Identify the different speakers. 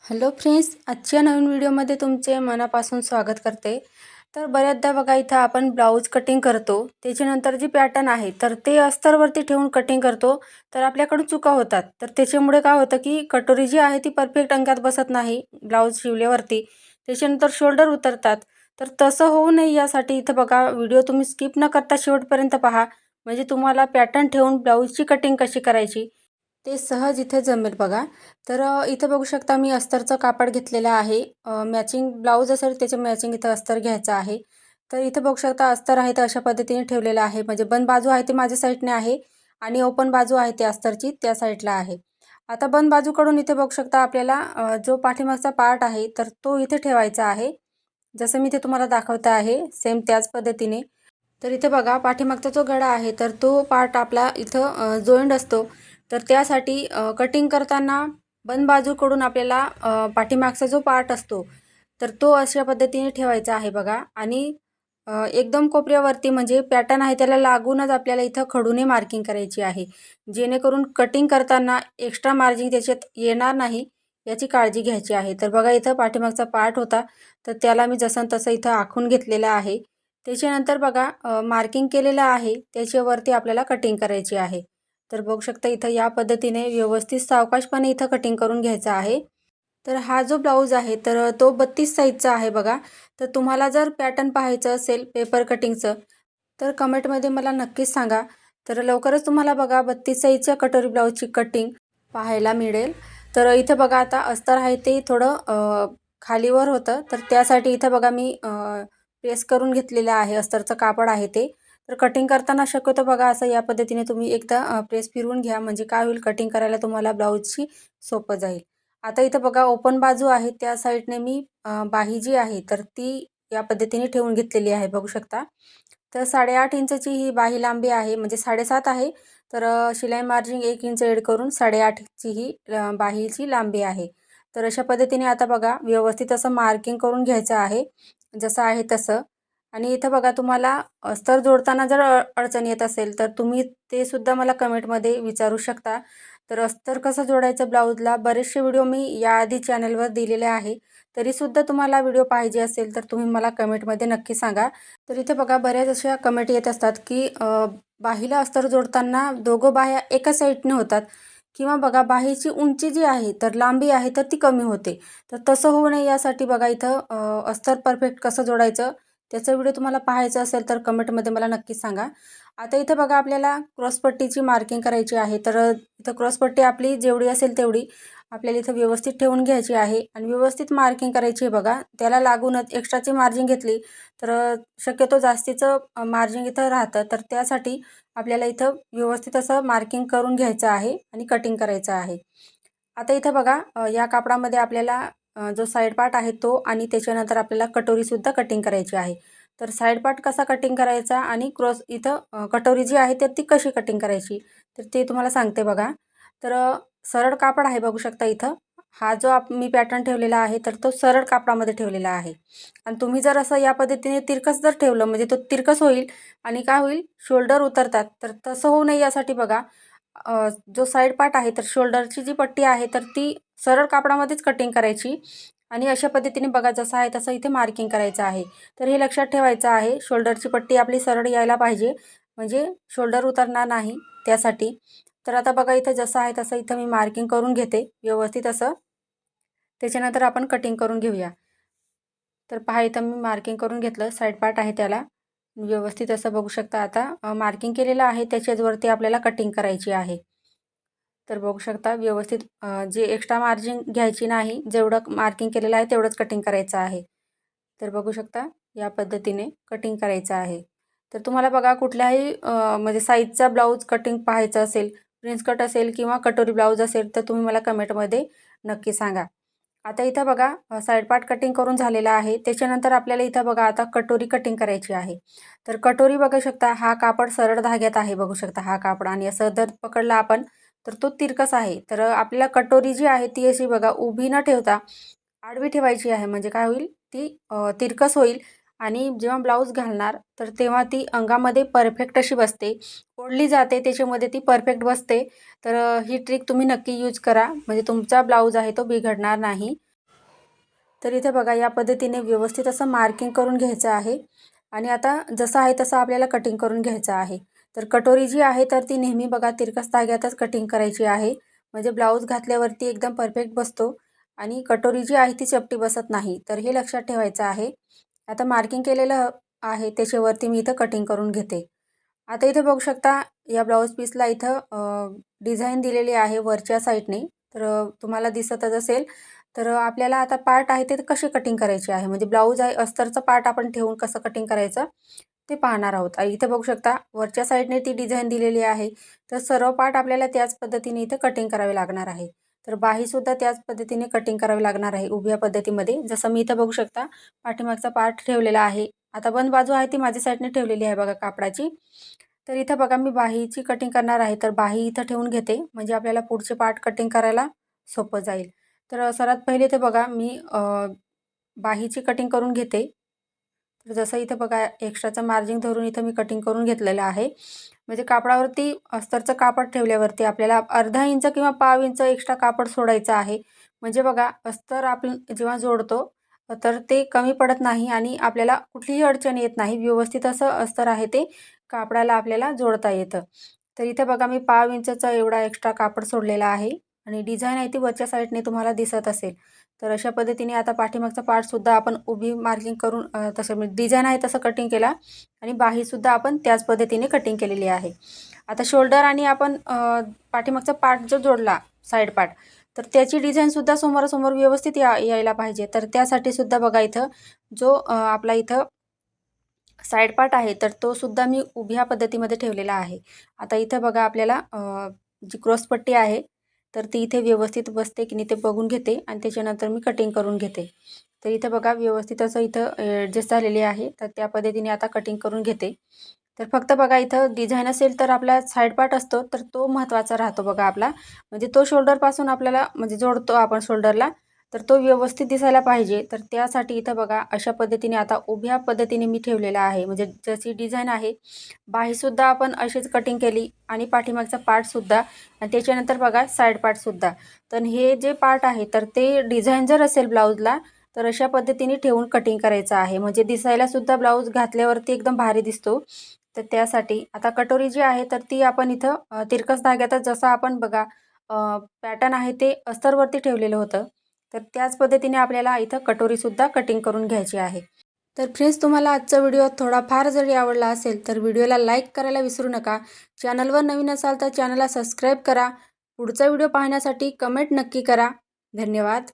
Speaker 1: Hello friends, आजच्या नवीन व्हिडिओमध्ये तुमचे मनापासून स्वागत करते. तर बऱ्याचदा बघा इथं आपण ब्लाऊज कटिंग करतो, त्याच्यानंतर जी पॅटर्न आहे तर ते अस्तरवरती ठेवून कटिंग करतो, तर आपल्याकडून चुका होतात. तर त्याच्यामुळे काय होतं की कटोरी जी आहे ती परफेक्ट अंगात बसत नाही ब्लाऊज शिवल्यावरती, त्याच्यानंतर शोल्डर उतरतात. तर तसं होऊ नये यासाठी इथं बघा व्हिडिओ तुम्ही स्किप न करता शेवटपर्यंत पहा, म्हणजे तुम्हाला पॅटर्न ठेवून ब्लाऊजची कटिंग कशी करायची ते सहज इथे जमेल बघा. तर इथं बघू शकता मी अस्तरचं कापड घेतलेलं आहे. मॅचिंग ब्लाऊज असेल त्याचं मॅचिंग इथं अस्तर घ्यायचं आहे. तर इथं बघू शकता अस्तर आहे तर अशा पद्धतीने ठेवलेलं आहे. म्हणजे बंद बाजू आहे ती माझ्या साईडने आहे आणि ओपन बाजू आहे ती अस्तरची त्या साईडला आहे. आता बंद बाजूकडून इथे बघू शकता आपल्याला जो पाठीमागचा पार्ट आहे तर तो इथे ठेवायचा आहे. जसं मी इथे तुम्हाला दाखवत आहे सेम त्याच पद्धतीने. तर इथे बघा पाठीमागचा जो गळा आहे तर तो पार्ट आपला इथं जॉईंट असतो. तर त्यासाठी कटिंग करताना बंद बाजूकडून आपल्याला पाठीमागचा जो पार्ट असतो तर तो अशा पद्धतीने ठेवायचा आहे बघा. आणि एकदम कोपऱ्यावरती म्हणजे पॅटर्न आहे त्याला लागूनच आपल्याला इथं खडूने मार्किंग करायची आहे, जेणेकरून कटिंग करताना एक्स्ट्रा मार्जिन त्याच्यात येणार नाही याची काळजी घ्यायची आहे. तर बघा इथं पाठीमागचा पार्ट होता तर त्याला मी जसं तसं इथं आखून घेतलेलं आहे. त्याच्यानंतर बघा मार्किंग केलेलं आहे त्याच्यावरती आपल्याला कटिंग करायची आहे. तर बघू शकता इथं या पद्धतीने व्यवस्थित सावकाशपणे इथं कटिंग करून घ्यायचं आहे. तर हा जो ब्लाऊज आहे तर तो 32 साईजचा आहे बघा. तर तुम्हाला जर पॅटर्न पाहायचं असेल पेपर कटिंगचं तर कमेंटमध्ये मला नक्कीच सांगा. तर लवकरच तुम्हाला बघा 32 साईजच्या कटोरी ब्लाऊजची कटिंग पाहायला मिळेल. तर इथं बघा आता अस्तर आहे ते थोडं खालीवर होतं तर त्यासाठी इथं बघा मी प्रेस करून घेतलेलं आहे. अस्तरचं कापड आहे ते. तर कटिंग करताना शक्यतो बघा असं या पद्धतीने तुम्ही एकदा प्रेस फिरवून घ्या, म्हणजे काय होईल कटिंग करायला तुम्हाला ब्लाऊजची सोपं जाईल. आता इथं बघा ओपन बाजू आहे त्या साईडने मी बाही जी आहे तर ती या पद्धतीने ठेवून घेतलेली आहे बघू शकता. तर 8.5 इंचची ही बाही लांबी आहे, म्हणजे 7.5 आहे. तर शिलाई मार्जिन 1 इंच एड करून 8.5ची ही बाहीची लांबी आहे. तर अशा पद्धतीने आता बघा व्यवस्थित असं मार्किंग करून घ्यायचं आहे, जसं आहे तसं. आणि इथं बघा तुम्हाला अस्तर जोडताना जर अडचण येत असेल तर तुम्ही ते सुद्धा मला कमेंटमध्ये विचारू शकता. तर अस्तर कसं जोडायचं ब्लाऊजला बरेचसे व्हिडिओ मी याआधी चॅनलवर दिलेले आहे. तरीसुद्धा तुम्हाला व्हिडिओ पाहिजे असेल तर तुम्ही मला कमेंटमध्ये नक्की सांगा. तर इथे बघा बऱ्याच अशा कमेंट येत असतात की बाहीला अस्तर जोडताना दोघं बाह्या एका साईडने होतात, किंवा बघा बाहीची उंची जी आहे तर लांबी आहे तर ती कमी होते. तर तसं होऊ नये यासाठी बघा इथं अस्तर परफेक्ट कसं जोडायचं त्याचा व्हिडिओ तुम्हाला पाहायचा असेल तर कमेंटमध्ये मला नक्कीच सांगा. आता इथं बघा आपल्याला क्रॉसपट्टीची मार्किंग करायची आहे. तर इथं क्रॉसपट्टी आपली जेवढी असेल तेवढी आपल्याला इथं व्यवस्थित ठेवून घ्यायची आहे आणि व्यवस्थित मार्किंग करायची आहे बघा. त्याला लागूनच एक्स्ट्राची मार्जिन घेतली तर शक्यतो जास्तीचं मार्जिन इथं राहतं. तर त्यासाठी आपल्याला इथं व्यवस्थित असं मार्किंग करून घ्यायचं आहे आणि कटिंग करायचं आहे. आता इथं बघा या कापडामध्ये आपल्याला जो साईड पार्ट आहे तो आणि त्याच्यानंतर आपल्याला कटोरीसुद्धा कटिंग करायची आहे. तर साईड पार्ट कसा कटिंग करायचा आणि क्रॉस इथं कटोरी जी आहे तर ती कशी कटिंग करायची तर ते तुम्हाला सांगते बघा. तर सरळ कापड आहे बघू शकता इथं. हा जो मी पॅटर्न ठेवलेला आहे तर तो सरळ कापडामध्ये ठेवलेला आहे. आणि तुम्ही जर असं या पद्धतीने तिरकस जर ठेवलं म्हणजे तो तिरकस होईल आणि काय होईल शोल्डर उतरतात. तर तसं होऊ नये यासाठी बघा जो साईड पार्ट आहे तर शोल्डरची जी पट्टी आहे तर ती सरळ कापडामध्येच कटिंग करायची आणि अशा पद्धतीने बघा जसं आहे तसं इथे मार्किंग करायचं आहे. तर हे लक्षात ठेवायचं आहे शोल्डरची पट्टी आपली सरळ यायला पाहिजे, म्हणजे शोल्डर उतरणार नाही त्यासाठी. तर आता बघा इथं जसं आहे तसं इथं मी मार्किंग करून घेते व्यवस्थित असं. त्याच्यानंतर आपण कटिंग करून घेऊया. तर पहा इथं मी मार्किंग करून घेतलं, साईड पार्ट आहे त्याला व्यवस्थित असं बघू शकता. आता मार्किंग केलेलं आहे त्याच्यावरती आपल्याला कटिंग करायची आहे. तर बघू शकता व्यवस्थित जे एक्स्ट्रा मार्जिन घ्यायची नाही, जेवढं मार्किंग केलेलं आहे तेवढंच कटिंग करायचं आहे. तर बघू शकता या पद्धतीने कटिंग करायचं आहे. तर तुम्हाला बघा कुठल्याही म्हणजे साईजचा ब्लाऊज कटिंग पाहायचं असेल, प्रिन्स कट असेल किंवा कटोरी ब्लाऊज असेल तर तुम्ही मला कमेंटमध्ये नक्की सांगा. आता इथं बघा साईड पार्ट कटिंग करून झालेला आहे. त्याच्यानंतर आपल्याला इथं बघा आता कटोरी कटिंग करायची आहे. तर कटोरी बघू शकता हा कापड सरळ धाग्यात आहे बघू शकता हा कापड, आणि असं जर पकडला आपण तर तो तिरकस आहे. तर आपल्याला कटोरी जी आहे ती अशी बघा उभी न ठेवता आडवी ठेवायची आहे, म्हणजे काय होईल ती तिरकस होईल आणि जेव्हा ब्लाऊज घालणार तर तेव्हा ती अंगामध्ये परफेक्ट अशी बसते, ओढली जाते त्याच्यामध्ये ती परफेक्ट बसते. तर ही ट्रिक तुम्ही नक्की यूज करा, म्हणजे तुमचा ब्लाऊज आहे तो बिघडणार नाही. तर इथे बघा या पद्धतीने व्यवस्थित असं मार्किंग करून घ्यायचं आहे आणि आता जसं आहे तसं आपल्याला कटिंग करून घ्यायचं आहे. तर कटोरी जी आहे तर ती नेहमी बघा तिरकस धाग्यातच कटिंग करायची आहे, म्हणजे ब्लाऊज घातल्यावरती एकदम परफेक्ट बसतो आणि कटोरी जी आहे ती चपटी बसत नाही. तर हे लक्षात ठेवायचं आहे. आता मार्किंग केलेलं आहे त्याच्यावरती मी इथं कटिंग करून घेते. आता इथे बघू शकता या ब्लाऊज पीसला इथं डिझाईन दिलेली आहे वरच्या साईडने. तर तुम्हाला दिसतच असेल. तर आपल्याला आता पार्ट आहे ते कसे कटिंग करायचे आहे, म्हणजे ब्लाऊज आहे अस्तरचं पार्ट आपण ठेवून कसं कटिंग करायचं ते पाहणार आहोत. आणि इथे बघू शकता वरच्या साईडने ती डिझाईन दिलेली आहे. तर सर्व पार्ट आपल्याला त्याच पद्धतीने इथे कटिंग करावे लागणार आहे. तर बाहीसुद्धा त्याच पद्धतीने कटिंग करावी लागणार आहे उभ्या पद्धतीमध्ये. जसं मी इथं बघू शकता पाठीमागचा पार्ट ठेवलेला आहे. आता बंद बाजू आहे ती माझ्या साईडने ठेवलेली आहे बघा कापडाची. तर इथं बघा मी बाहीची कटिंग करणार आहे. तर बाही इथं ठेवून घेते, म्हणजे आपल्याला पुढचे पार्ट कटिंग करायला सोपं जाईल. तर सर्वात पहिले ते बघा मी बाहीची कटिंग करून घेते. तर जसं इथं बघा एक्स्ट्राचं मार्जिन धरून इथं मी कटिंग करून घेतलेलं आहे. म्हणजे कापडावरती अस्तरचं कापड ठेवल्यावरती आपल्याला अर्धा इंच किंवा पाव इंच एक्स्ट्रा कापड सोडायचं आहे. म्हणजे बघा अस्तर आपण जेव्हा जोडतो तर ते कमी पडत नाही आणि आपल्याला कुठलीही अडचण येत नाही. व्यवस्थित असं अस्तर आहे ते कापडाला आपल्याला जोडता येतं. तर इथे बघा मी पाव इंचचा एवढा एक्स्ट्रा कापड सोडलेला आहे आणि डिझाईन आहे ती वरच्या साईडने तुम्हाला दिसत असेल. तर अशा पद्धतीने आता पाठीमागचा पार्टसुद्धा आपण उभी मार्किंग करून तसं म्हणजे डिझाईन आहे तसं कटिंग केला आणि बाहीसुद्धा आपण त्याच पद्धतीने कटिंग केलेली आहे. आता शोल्डर आणि आपण पाठीमागचा पार्ट जो जोडला साईड पार्ट, तर त्याची डिझाईनसुद्धा समोरासमोर व्यवस्थित यायला पाहिजे. तर त्यासाठी सुद्धा बघा इथं जो आपला इथं साईड पार्ट आहे तर तो सुद्धा मी उभ्या पद्धतीमध्ये ठेवलेला आहे. आता इथं बघा आपल्याला जी क्रॉसपट्टी आहे तर ती इथे व्यवस्थित बसते की नाही ते बघून घेते आणि त्याच्यानंतर मी कटिंग करून घेते. तर इथं बघा व्यवस्थित असं इथं ॲडजस्ट झालेली आहे. तर त्या पद्धतीने आता कटिंग करून घेते. तर फक्त बघा इथं डिझाईन असेल तर आपला साईड पार्ट असतो तर तो महत्त्वाचा राहतो बघा आपला. म्हणजे तो शोल्डरपासून आपल्याला म्हणजे जोडतो आपण शोल्डरला, तर तो व्यवस्थित दिसायला पाहिजे. तर त्यासाठी इथं बघा अशा पद्धतीने आता उभ्या पद्धतीने मी ठेवलेला आहे. म्हणजे जशी डिझाईन आहे बाहीसुद्धा आपण अशीच कटिंग केली आणि पाठीमागचा पार्टसुद्धा आणि त्याच्यानंतर बघा साईड पार्टसुद्धा. तर हे जे पार्ट आहे तर ते डिझाईन जर असेल ब्लाऊजला तर अशा पद्धतीने ठेवून कटिंग करायचं आहे. म्हणजे दिसायलासुद्धा ब्लाऊज घातल्यावरती एकदम भारी दिसतो. तर त्यासाठी आता कटोरी जी आहे तर ती आपण इथं तिरकस धाग्यातच जसं आपण बघा पॅटर्न आहे ते अस्तरवरती ठेवलेलं होतं. तर त्याच पद्धतीने आपल्याला इथं कटोरीसुद्धा कटिंग करून घ्यायची आहे. तर फ्रेंड्स तुम्हाला आजचा व्हिडिओ थोडाफार जरी आवडला असेल तर व्हिडिओला लाईक करायला विसरू नका. चॅनलवर नवीन असाल तर चॅनलला सबस्क्राईब करा. पुढचा व्हिडिओ पाहण्यासाठी कमेंट नक्की करा. धन्यवाद.